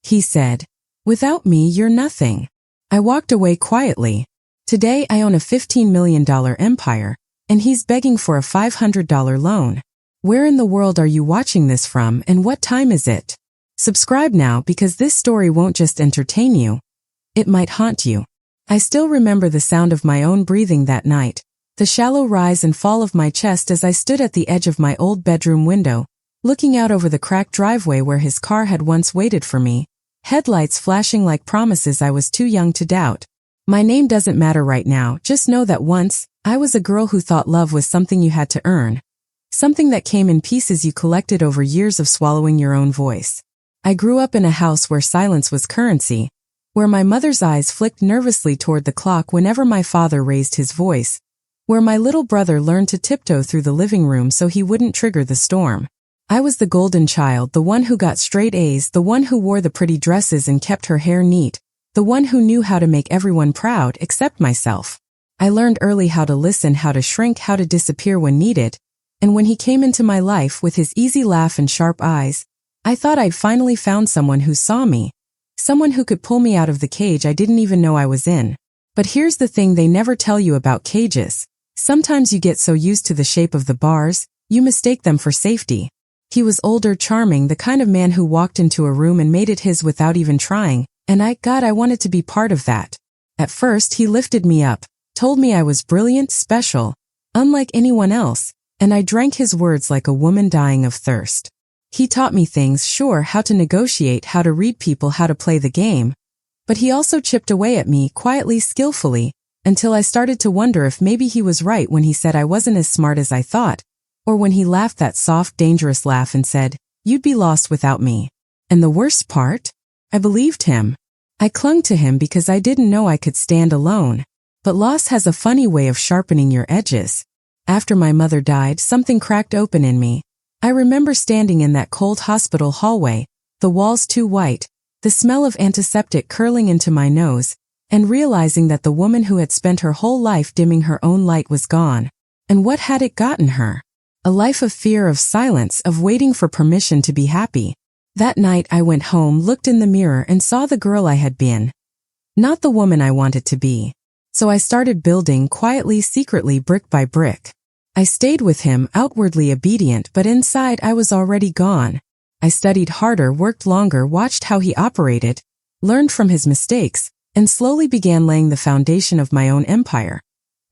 he said. Without me, you're nothing. I walked away quietly. Today I own a $15 million empire, and he's begging for a $500 loan. Where in the world are you watching this from, and what time is it? Subscribe now, because this story won't just entertain you. It might haunt you. I still remember the sound of my own breathing that night, the shallow rise and fall of my chest as I stood at the edge of my old bedroom window, looking out over the cracked driveway where his car had once waited for me, headlights flashing like promises I was too young to doubt. My name doesn't matter right now, just know that once, I was a girl who thought love was something you had to earn. Something that came in pieces you collected over years of swallowing your own voice. I grew up in a house where silence was currency, where my mother's eyes flicked nervously toward the clock whenever my father raised his voice, where my little brother learned to tiptoe through the living room so he wouldn't trigger the storm. I was the golden child, the one who got straight A's, the one who wore the pretty dresses and kept her hair neat, the one who knew how to make everyone proud except myself. I learned early how to listen, how to shrink, how to disappear when needed, and when he came into my life with his easy laugh and sharp eyes, I thought I'd finally found someone who saw me, someone who could pull me out of the cage I didn't even know I was in. But here's the thing they never tell you about cages. Sometimes you get so used to the shape of the bars, you mistake them for safety. He was older, charming, the kind of man who walked into a room and made it his without even trying, and I wanted to be part of that. At first, he lifted me up, told me I was brilliant, special, unlike anyone else, and I drank his words like a woman dying of thirst. He taught me things, sure, how to negotiate, how to read people, how to play the game, but he also chipped away at me quietly, skillfully, until I started to wonder if maybe he was right when he said I wasn't as smart as I thought, or when he laughed that soft, dangerous laugh and said, "You'd be lost without me." And the worst part? I believed him. I clung to him because I didn't know I could stand alone. But loss has a funny way of sharpening your edges. After my mother died, something cracked open in me. I remember standing in that cold hospital hallway, the walls too white, the smell of antiseptic curling into my nose, and realizing that the woman who had spent her whole life dimming her own light was gone. And what had it gotten her? A life of fear, of silence, of waiting for permission to be happy. That night I went home, looked in the mirror, and saw the girl I had been. Not the woman I wanted to be. So I started building, quietly, secretly, brick by brick. I stayed with him, outwardly obedient, but inside I was already gone. I studied harder, worked longer, watched how he operated, learned from his mistakes, and slowly began laying the foundation of my own empire.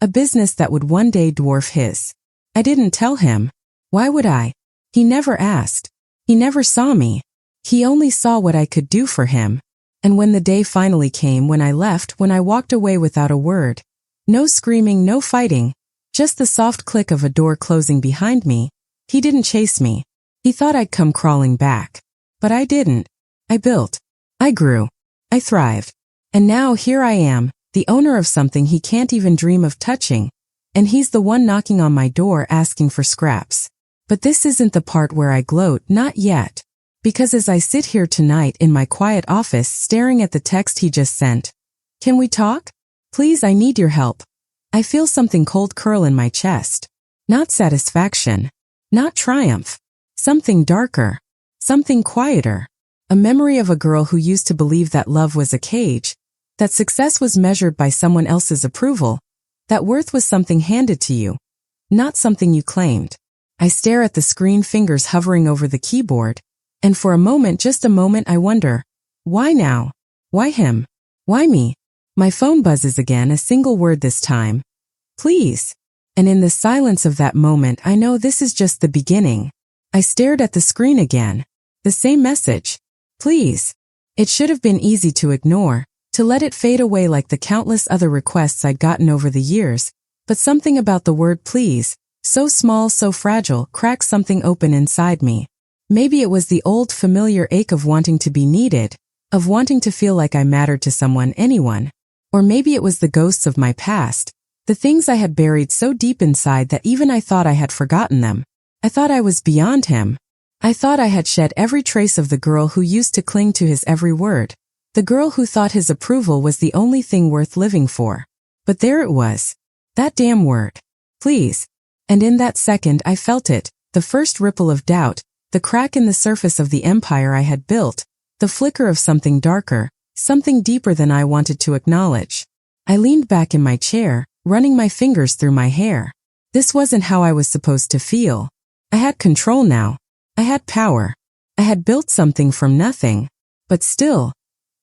A business that would one day dwarf his. I didn't tell him. Why would I? He never asked. He never saw me. He only saw what I could do for him. And when the day finally came, when I left, when I walked away without a word, no screaming, no fighting, just the soft click of a door closing behind me, he didn't chase me. He thought I'd come crawling back. But I didn't. I built. I grew. I thrived. And now here I am, the owner of something he can't even dream of touching, and he's the one knocking on my door asking for scraps. But this isn't the part where I gloat, not yet. Because as I sit here tonight in my quiet office staring at the text he just sent, "Can we talk? Please, I need your help." I feel something cold curl in my chest. Not satisfaction. Not triumph. Something darker. Something quieter. A memory of a girl who used to believe that love was a cage, that success was measured by someone else's approval, that worth was something handed to you, not something you claimed. I stare at the screen, fingers hovering over the keyboard, and for a moment, just a moment, I wonder, why now? Why him? Why me? My phone buzzes again, a single word this time. Please. And in the silence of that moment, I know this is just the beginning. I stared at the screen again. The same message. Please. It should have been easy to ignore, to let it fade away like the countless other requests I'd gotten over the years, but something about the word please, so small, so fragile, cracked something open inside me. Maybe it was the old familiar ache of wanting to be needed, of wanting to feel like I mattered to someone, anyone. Or maybe it was the ghosts of my past, the things I had buried so deep inside that even I thought I had forgotten them. I thought I was beyond him. I thought I had shed every trace of the girl who used to cling to his every word, the girl who thought his approval was the only thing worth living for. But there it was. That damn word. Please. And in that second I felt it, the first ripple of doubt, the crack in the surface of the empire I had built, The flicker of something darker, something deeper than I wanted to acknowledge. I leaned back in my chair, running my fingers through my hair. This wasn't how I was supposed to feel. I had control now. I had power. I had built something from nothing. But still,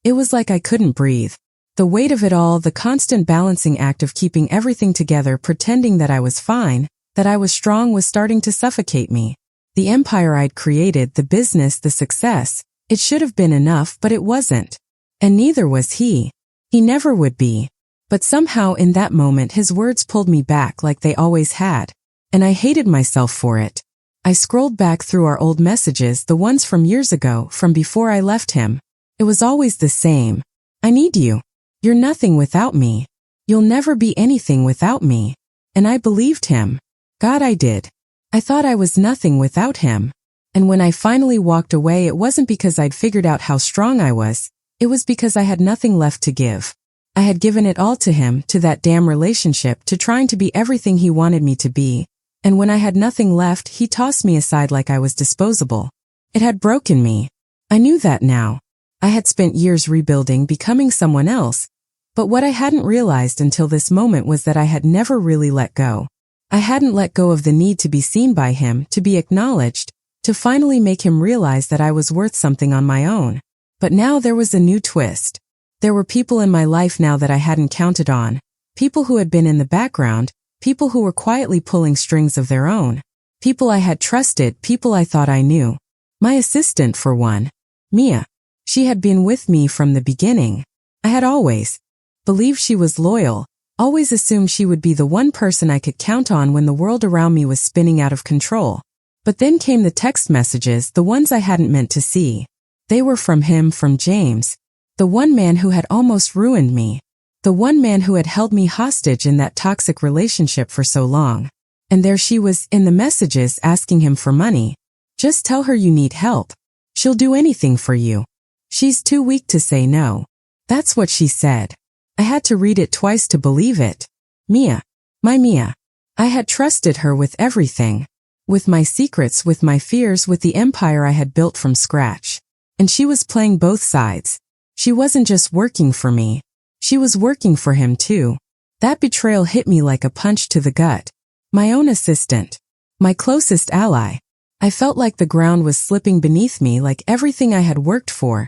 it was like I couldn't breathe. The weight of it all, the constant balancing act of keeping everything together, pretending that I was fine, that I was strong, was starting to suffocate me. The empire I'd created, the business, the success, it should have been enough, but it wasn't. And neither was he. He never would be. But somehow in that moment his words pulled me back like they always had. And I hated myself for it. I scrolled back through our old messages, the ones from years ago, from before I left him. It was always the same. I need you. You're nothing without me. You'll never be anything without me. And I believed him. God, I did. I thought I was nothing without him. And when I finally walked away, it wasn't because I'd figured out how strong I was. It was because I had nothing left to give. I had given it all to him, to that damn relationship, to trying to be everything he wanted me to be. And when I had nothing left, he tossed me aside like I was disposable. It had broken me. I knew that now. I had spent years rebuilding, becoming someone else. But what I hadn't realized until this moment was that I had never really let go. I hadn't let go of the need to be seen by him, to be acknowledged, to finally make him realize that I was worth something on my own. But now there was a new twist. There were people in my life now that I hadn't counted on. People who had been in the background, people who were quietly pulling strings of their own. People I had trusted, people I thought I knew. My assistant, for one. Mia. She had been with me from the beginning. I had always believed she was loyal, always assumed she would be the one person I could count on when the world around me was spinning out of control. But then came the text messages, the ones I hadn't meant to see. They were from him, from James. The one man who had almost ruined me. The one man who had held me hostage in that toxic relationship for so long. And there she was, in the messages, asking him for money. Just tell her you need help. She'll do anything for you. She's too weak to say no. That's what she said. I had to read it twice to believe it. Mia. My Mia. I had trusted her with everything. With my secrets, with my fears, with the empire I had built from scratch. And she was playing both sides. She wasn't just working for me. She was working for him too. That betrayal hit me like a punch to the gut. My own assistant. My closest ally. I felt like the ground was slipping beneath me, like everything I had worked for,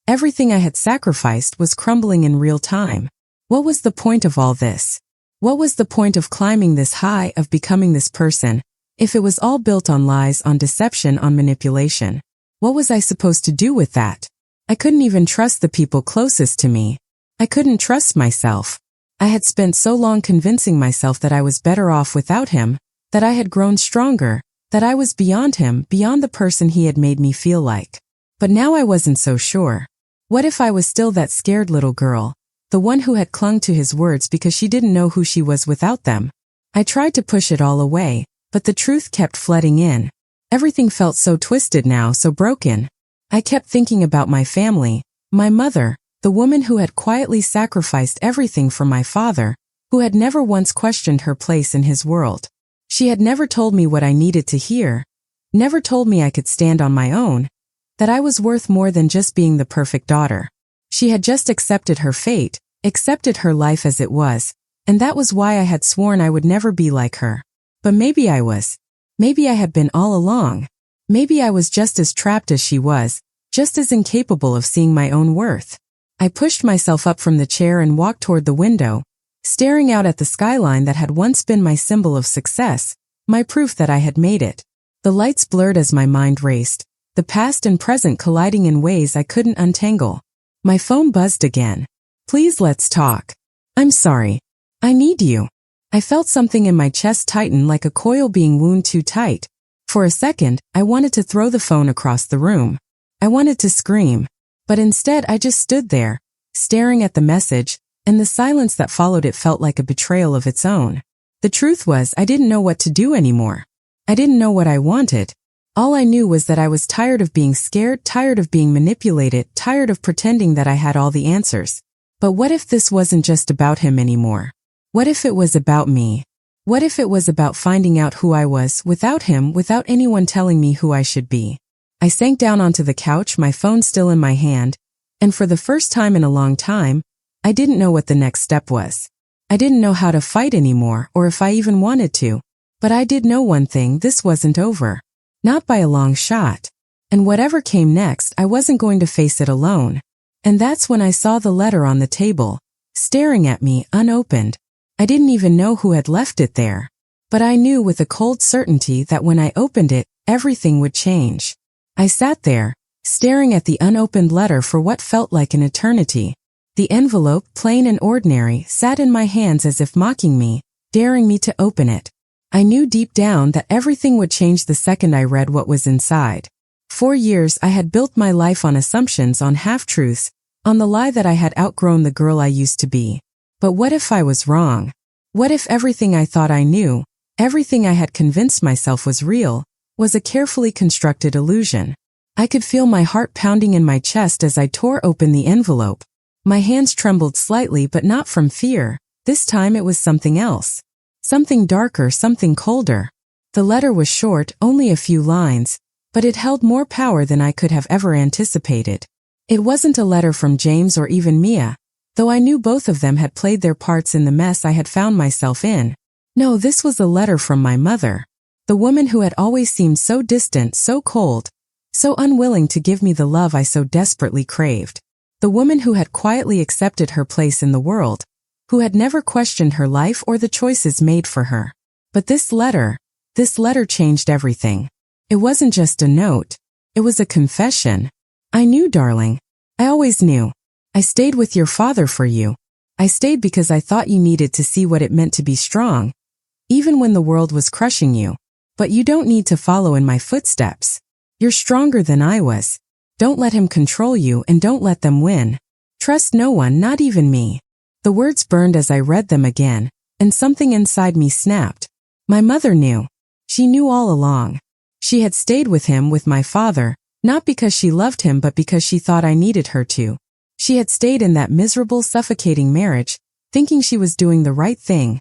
everything I had sacrificed, was crumbling in real time. What was the point of all this? What was the point of climbing this high, of becoming this person, if it was all built on lies, on deception, on manipulation? What was I supposed to do with that? I couldn't even trust the people closest to me. I couldn't trust myself. I had spent so long convincing myself that I was better off without him, that I had grown stronger, that I was beyond him, beyond the person he had made me feel like. But now I wasn't so sure. What if I was still that scared little girl, the one who had clung to his words because she didn't know who she was without them? I tried to push it all away, but the truth kept flooding in. Everything felt so twisted now, so broken. I kept thinking about my family, my mother, the woman who had quietly sacrificed everything for my father, who had never once questioned her place in his world. She had never told me what I needed to hear, never told me I could stand on my own, that I was worth more than just being the perfect daughter. She had just accepted her fate, accepted her life as it was, and that was why I had sworn I would never be like her. But maybe I was. Maybe I had been all along. Maybe I was just as trapped as she was, just as incapable of seeing my own worth. I pushed myself up from the chair and walked toward the window, staring out at the skyline that had once been my symbol of success, my proof that I had made it. The lights blurred as my mind raced, the past and present colliding in ways I couldn't untangle. My phone buzzed again. Please, let's talk. I'm sorry. I need you. I felt something in my chest tighten, like a coil being wound too tight. For a second, I wanted to throw the phone across the room. I wanted to scream. But instead I just stood there, staring at the message, and the silence that followed it felt like a betrayal of its own. The truth was, I didn't know what to do anymore. I didn't know what I wanted. All I knew was that I was tired of being scared, tired of being manipulated, tired of pretending that I had all the answers. But what if this wasn't just about him anymore? What if it was about me? What if it was about finding out who I was, without him, without anyone telling me who I should be? I sank down onto the couch, my phone still in my hand, and for the first time in a long time, I didn't know what the next step was. I didn't know how to fight anymore or if I even wanted to, but I did know one thing: this wasn't over. Not by a long shot. And whatever came next, I wasn't going to face it alone. And that's when I saw the letter on the table, staring at me unopened. I didn't even know who had left it there. But I knew with a cold certainty that when I opened it, everything would change. I sat there, staring at the unopened letter for what felt like an eternity. The envelope, plain and ordinary, sat in my hands as if mocking me, daring me to open it. I knew deep down that everything would change the second I read what was inside. For years I had built my life on assumptions, on half-truths, on the lie that I had outgrown the girl I used to be. But what if I was wrong? What if everything I thought I knew, everything I had convinced myself was real, was a carefully constructed illusion? I could feel my heart pounding in my chest as I tore open the envelope. My hands trembled slightly, but not from fear. This time it was something else. Something darker, something colder. The letter was short, only a few lines, but it held more power than I could have ever anticipated. It wasn't a letter from James or even Mia, though I knew both of them had played their parts in the mess I had found myself in. No, this was a letter from my mother. The woman who had always seemed so distant, so cold, so unwilling to give me the love I so desperately craved. The woman who had quietly accepted her place in the world, who had never questioned her life or the choices made for her. But this letter changed everything. It wasn't just a note. It was a confession. I knew, darling. I always knew. I stayed with your father for you. I stayed because I thought you needed to see what it meant to be strong, even when the world was crushing you. But you don't need to follow in my footsteps. You're stronger than I was. Don't let him control you, and don't let them win. Trust no one, not even me. The words burned as I read them again, and something inside me snapped. My mother knew. She knew all along. She had stayed with him, with my father, not because she loved him but because she thought I needed her to. She had stayed in that miserable, suffocating marriage, thinking she was doing the right thing,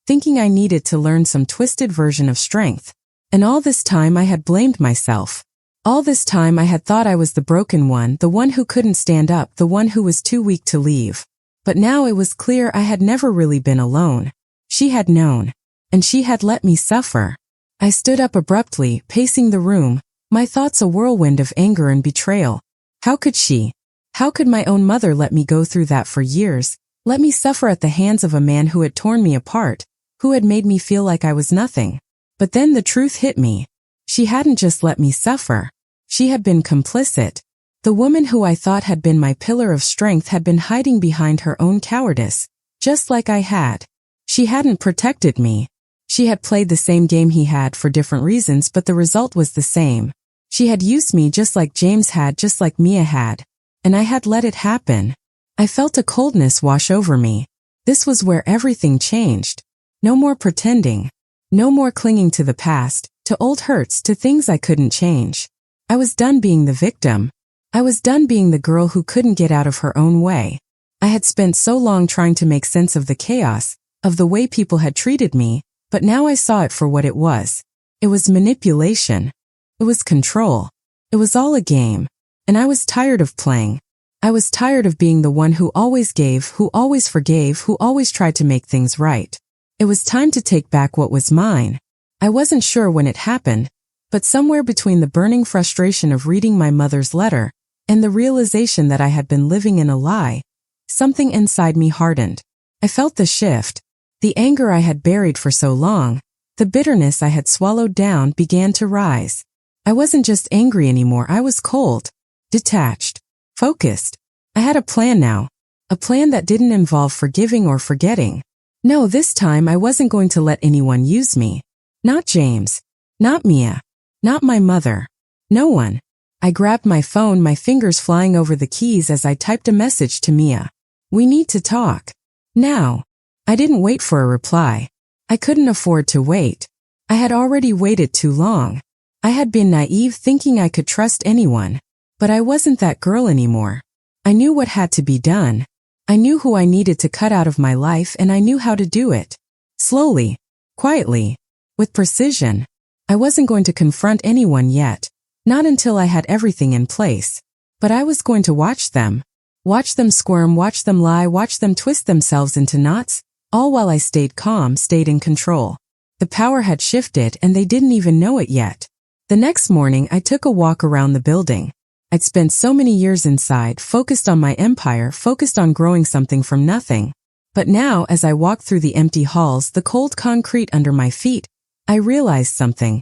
thinking I needed to learn some twisted version of strength. And all this time I had blamed myself. All this time I had thought I was the broken one, the one who couldn't stand up, the one who was too weak to leave. But now it was clear I had never really been alone. She had known. And she had let me suffer. I stood up abruptly, pacing the room, my thoughts a whirlwind of anger and betrayal. How could she? How could my own mother let me go through that for years, let me suffer at the hands of a man who had torn me apart, who had made me feel like I was nothing? But then the truth hit me. She hadn't just let me suffer. She had been complicit. The woman who I thought had been my pillar of strength had been hiding behind her own cowardice, just like I had. She hadn't protected me. She had played the same game he had for different reasons, but the result was the same. She had used me just like James had, just like Mia had. And I had let it happen. I felt a coldness wash over me. This was where everything changed. No more pretending. No more clinging to the past, to old hurts, to things I couldn't change. I was done being the victim. I was done being the girl who couldn't get out of her own way. I had spent so long trying to make sense of the chaos, of the way people had treated me, but now I saw it for what it was. It was manipulation. It was control. It was all a game. And I was tired of playing. I was tired of being the one who always gave, who always forgave, who always tried to make things right. It was time to take back what was mine. I wasn't sure when it happened, but somewhere between the burning frustration of reading my mother's letter and the realization that I had been living in a lie, something inside me hardened. I felt the shift. The anger I had buried for so long, the bitterness I had swallowed down began to rise. I wasn't just angry anymore, I was cold, detached, focused. I had a plan now, a plan that didn't involve forgiving or forgetting. No, this time I wasn't going to let anyone use me. Not James, not Mia, not my mother, no one. I grabbed my phone, my fingers flying over the keys as I typed a message to Mia. We need to talk. Now. I didn't wait for a reply. I couldn't afford to wait. I had already waited too long. I had been naive, thinking I could trust anyone. But I wasn't that girl anymore. I knew what had to be done. I knew who I needed to cut out of my life, and I knew how to do it. Slowly, quietly, with precision. I wasn't going to confront anyone yet. Not until I had everything in place. But I was going to watch them. Watch them squirm, watch them lie, watch them twist themselves into knots, all while I stayed calm, stayed in control. The power had shifted and they didn't even know it yet. The next morning I took a walk around the building. I'd spent so many years inside, focused on my empire, focused on growing something from nothing. But now, as I walked through the empty halls, the cold concrete under my feet, I realized something.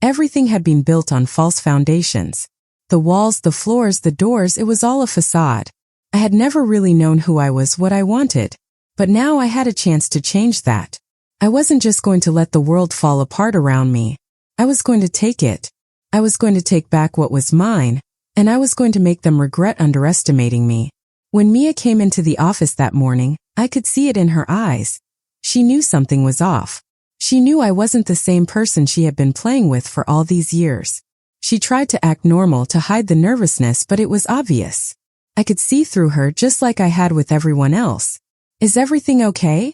Everything had been built on false foundations. The walls, the floors, the doors, it was all a facade. I had never really known who I was, what I wanted. But now I had a chance to change that. I wasn't just going to let the world fall apart around me. I was going to take it. I was going to take back what was mine, and I was going to make them regret underestimating me. When Mia came into the office that morning, I could see it in her eyes. She knew something was off. She knew I wasn't the same person she had been playing with for all these years. She tried to act normal to hide the nervousness, but it was obvious. I could see through her just like I had with everyone else. "Is everything okay?"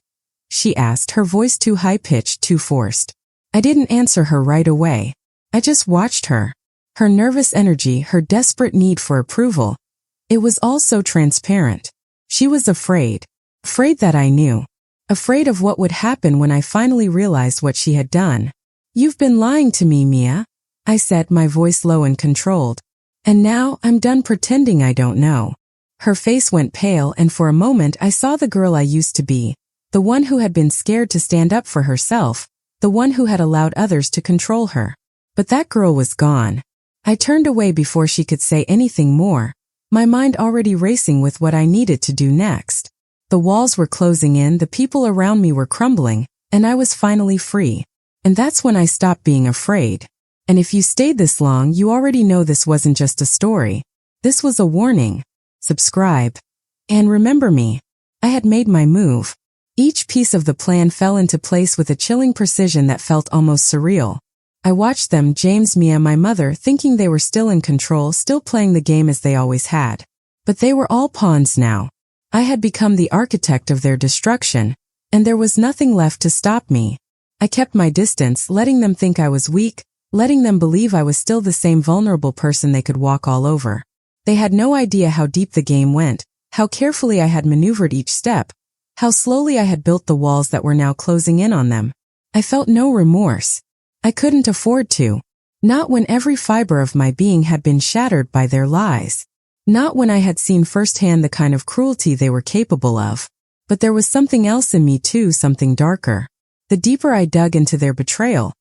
she asked, her voice too high-pitched, too forced. I didn't answer her right away. I just watched her. Her nervous energy, her desperate need for approval. It was all so transparent. She was afraid. Afraid that I knew. Afraid of what would happen when I finally realized what she had done. "You've been lying to me, Mia," I said, my voice low and controlled. "And now I'm done pretending I don't know." Her face went pale, and for a moment I saw the girl I used to be. The one who had been scared to stand up for herself. The one who had allowed others to control her. But that girl was gone. I turned away before she could say anything more, my mind already racing with what I needed to do next. The walls were closing in, the people around me were crumbling, and I was finally free. And that's when I stopped being afraid. And if you stayed this long, you already know this wasn't just a story. This was a warning. Subscribe. And remember me. I had made my move. Each piece of the plan fell into place with a chilling precision that felt almost surreal. I watched them, James, Mia, my mother, thinking they were still in control, still playing the game as they always had. But they were all pawns now. I had become the architect of their destruction, and there was nothing left to stop me. I kept my distance, letting them think I was weak, letting them believe I was still the same vulnerable person they could walk all over. They had no idea how deep the game went, how carefully I had maneuvered each step, how slowly I had built the walls that were now closing in on them. I felt no remorse. I couldn't afford to. Not when every fiber of my being had been shattered by their lies. Not when I had seen firsthand the kind of cruelty they were capable of. But there was something else in me too, something darker. The deeper I dug into their betrayal,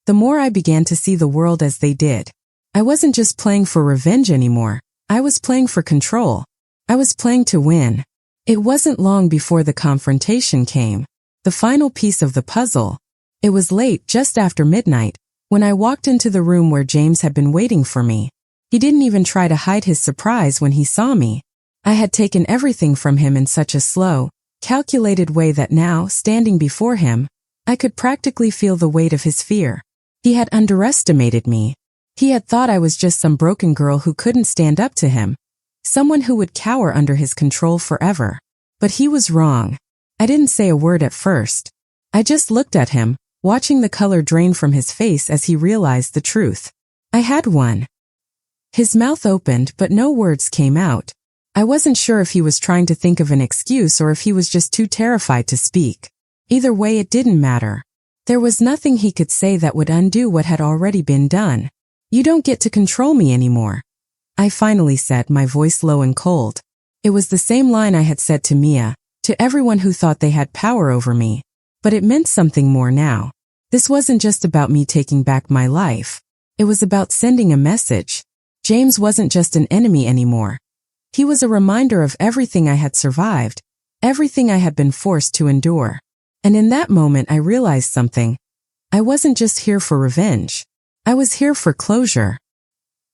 the more I began to see the world as they did. I wasn't just playing for revenge anymore. I was playing for control. I was playing to win. It wasn't long before the confrontation came. The final piece of the puzzle. It was late, just after midnight, when I walked into the room where James had been waiting for me. He didn't even try to hide his surprise when he saw me. I had taken everything from him in such a slow, calculated way that now, standing before him, I could practically feel the weight of his fear. He had underestimated me. He had thought I was just some broken girl who couldn't stand up to him, someone who would cower under his control forever. But he was wrong. I didn't say a word at first. I just looked at him, watching the color drain from his face as he realized the truth. I had won. His mouth opened, but no words came out. I wasn't sure if he was trying to think of an excuse or if he was just too terrified to speak. Either way, it didn't matter. There was nothing he could say that would undo what had already been done. "You don't get to control me anymore," I finally said, my voice low and cold. It was the same line I had said to Mia, to everyone who thought they had power over me. But it meant something more now. This wasn't just about me taking back my life. It was about sending a message. James wasn't just an enemy anymore. He was a reminder of everything I had survived, everything I had been forced to endure. And in that moment I realized something. I wasn't just here for revenge. I was here for closure.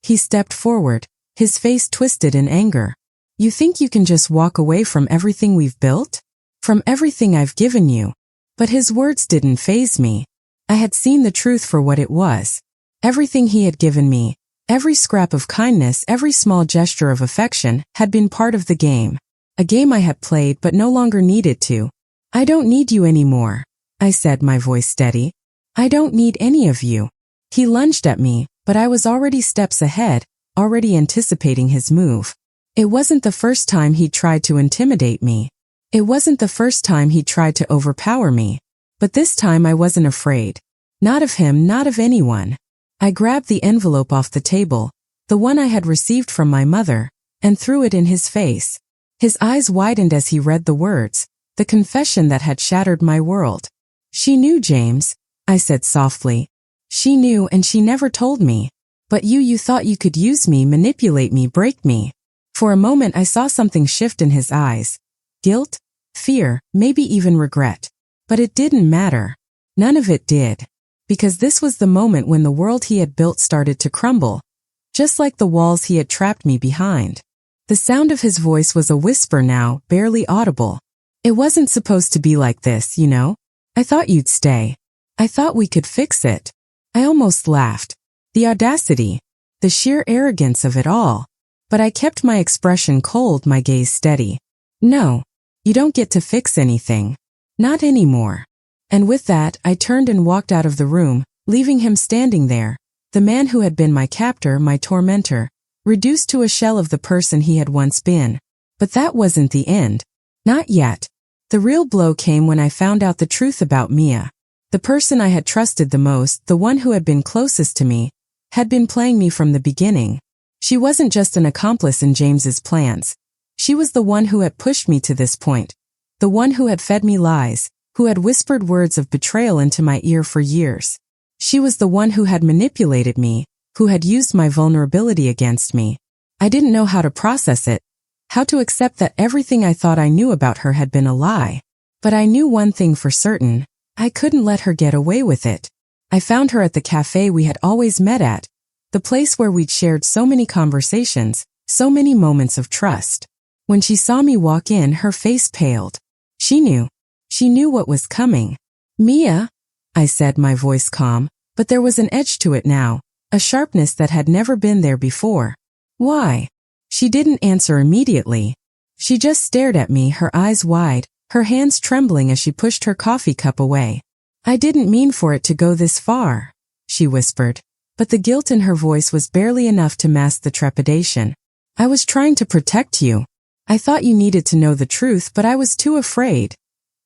He stepped forward, his face twisted in anger. "You think you can just walk away from everything we've built? From everything I've given you?" But his words didn't faze me. I had seen the truth for what it was. Everything he had given me, every scrap of kindness, every small gesture of affection, had been part of the game. A game I had played but no longer needed to. "I don't need you anymore," I said, my voice steady. "I don't need any of you." He lunged at me, but I was already steps ahead, already anticipating his move. It wasn't the first time he tried to intimidate me. It wasn't the first time he tried to overpower me. But this time I wasn't afraid. Not of him, not of anyone. I grabbed the envelope off the table, the one I had received from my mother, and threw it in his face. His eyes widened as he read the words, the confession that had shattered my world. She knew, James, I said softly. She knew, and she never told me. But you thought you could use me, manipulate me, break me. For a moment I saw something shift in his eyes. Guilt, fear, maybe even regret. But it didn't matter. None of it did. Because this was the moment when the world he had built started to crumble, just like the walls he had trapped me behind. The sound of his voice was a whisper now, barely audible. It wasn't supposed to be like this, you know? I thought you'd stay. I thought we could fix it. I almost laughed. The audacity, the sheer arrogance of it all. But I kept my expression cold, my gaze steady. No, you don't get to fix anything. Not anymore. And with that, I turned and walked out of the room, leaving him standing there, the man who had been my captor, my tormentor, reduced to a shell of the person he had once been. But that wasn't the end. Not yet. The real blow came when I found out the truth about Mia. The person I had trusted the most, the one who had been closest to me, had been playing me from the beginning. She wasn't just an accomplice in James's plans. She was the one who had pushed me to this point, the one who had fed me lies, who had whispered words of betrayal into my ear for years. She was the one who had manipulated me, who had used my vulnerability against me. I didn't know how to process it, how to accept that everything I thought I knew about her had been a lie. But I knew one thing for certain, I couldn't let her get away with it. I found her at the cafe we had always met at, the place where we'd shared so many conversations, so many moments of trust. When she saw me walk in, her face paled. She knew. She knew what was coming. Mia, I said, my voice calm, but there was an edge to it now, a sharpness that had never been there before. Why? She didn't answer immediately. She just stared at me, her eyes wide, her hands trembling as she pushed her coffee cup away. I didn't mean for it to go this far, she whispered, but the guilt in her voice was barely enough to mask the trepidation. I was trying to protect you. I thought you needed to know the truth, but I was too afraid.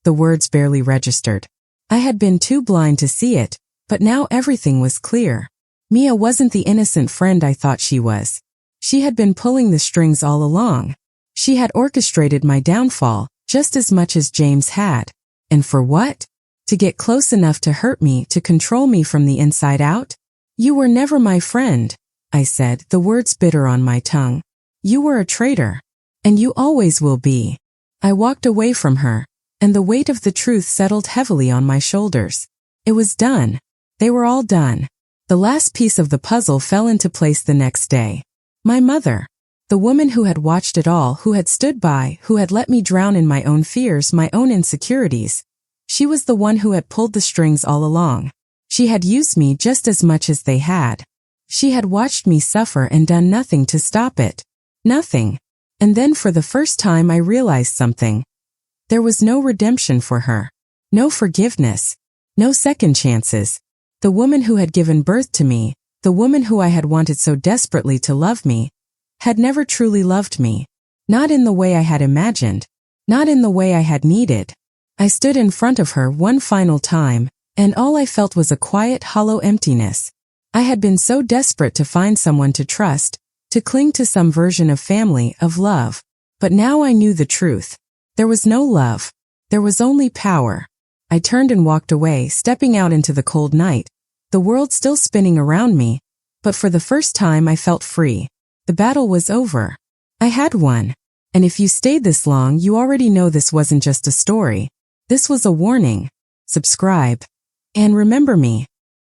The words barely registered. I had been too blind to see it, but now everything was clear. Mia wasn't the innocent friend I thought she was. She had been pulling the strings all along. She had orchestrated my downfall, just as much as James had. And for what? To get close enough to hurt me, to control me from the inside out? You were never my friend, I said, the words bitter on my tongue. You were a traitor. And you always will be. I walked away from her, and the weight of the truth settled heavily on my shoulders. It was done. They were all done. The last piece of the puzzle fell into place the next day. My mother, the woman who had watched it all, who had stood by, who had let me drown in my own fears, my own insecurities. She was the one who had pulled the strings all along. She had used me just as much as they had. She had watched me suffer and done nothing to stop it. Nothing. And then for the first time I realized something. There was no redemption for her. No forgiveness. No second chances. The woman who had given birth to me, the woman who I had wanted so desperately to love me, had never truly loved me. Not in the way I had imagined. Not in the way I had needed. I stood in front of her one final time, and all I felt was a quiet, hollow emptiness. I had been so desperate to find someone to trust, to cling to some version of family, of love. But now I knew the truth. There was no love. There was only power. I turned and walked away, stepping out into the cold night, the world still spinning around me, but for the first time I felt free. The battle was over. I had won. And if you stayed this long, you already know this wasn't just a story. This was a warning. Subscribe. And remember me.